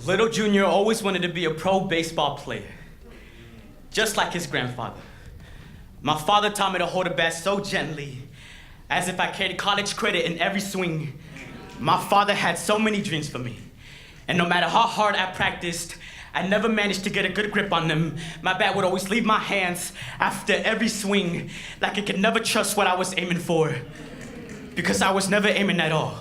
Little Junior always wanted to be a pro baseball player, just like his grandfather. My father taught me to hold a bat so gently, as if I carried college credit in every swing. My father had so many dreams for me, and no matter how hard I practiced, I never managed to get a good grip on them. My bat would always leave my hands after every swing, like it could never trust what I was aiming for, because I was never aiming at all.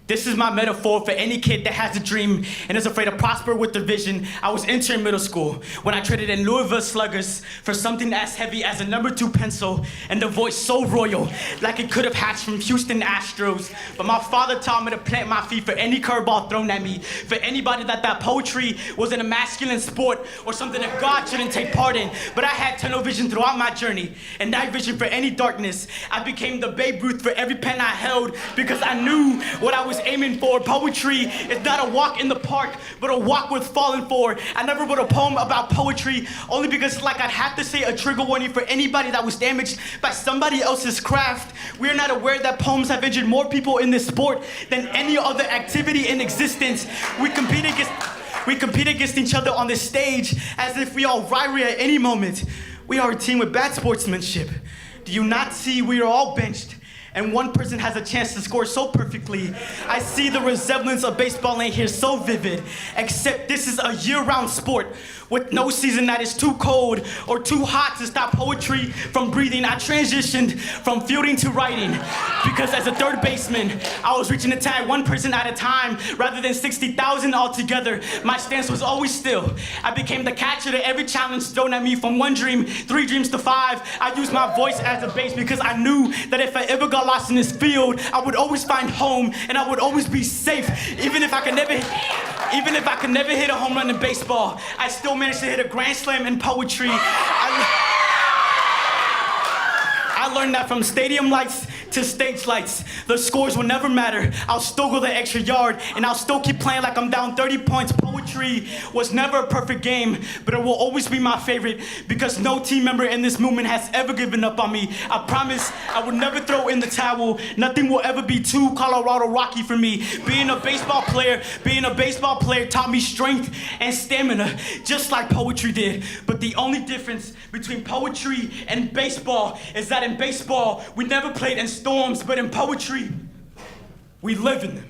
This is my metaphor for any kid that has a dream and is afraid to prosper with their vision. I was entering middle school when I traded in Louisville Sluggers for something as heavy as a #2 pencil and a voice so royal, like it could have hatched from Houston Astros. But my father taught me to plant my feet for any curveball thrown at me, for anybody that poetry was a masculine sport or something that God shouldn't take part in. But I had tunnel vision throughout my journey and night vision for any darkness. I became the Babe Ruth for every pen I held because I knew what I was aiming for. Poetry is not a walk in the park, but a walk worth falling for. I never wrote a poem about poetry, only because like I'd have to say a trigger warning for anybody that was damaged by somebody else's craft. We're not aware that poems have injured more people in this sport than any other activity in existence. We compete against each other on this stage as if we all rivalry at any moment. We are a team with bad sportsmanship. Do you not see we are all benched? And one person has a chance to score so perfectly. I see the resemblance of baseball ain't here so vivid, except this is a year-round sport with no season that is too cold or too hot to stop poetry from breathing. I transitioned from fielding to writing because as a third baseman, I was reaching the tag one person at a time rather than 60,000 altogether. My stance was always still. I became the catcher to every challenge thrown at me, from one dream, 3 dreams to 5. I used my voice as a base because I knew that if I ever got lost in this field, I would always find home and I would always be safe. Even if I could never hit a home run in baseball, I still managed to hit a grand slam in poetry. I learned that from stadium lights to stage lights, the scores will never matter. I'll still go the extra yard and I'll still keep playing like I'm down 30 points. Poetry was never a perfect game, but it will always be my favorite because no team member in this movement has ever given up on me. I promise I will never throw in the towel. Nothing will ever be too Colorado Rocky for me. Being a baseball player taught me strength and stamina, just like poetry did. But the only difference between poetry and baseball is that in baseball, we never played in storms, but in poetry, we live in them.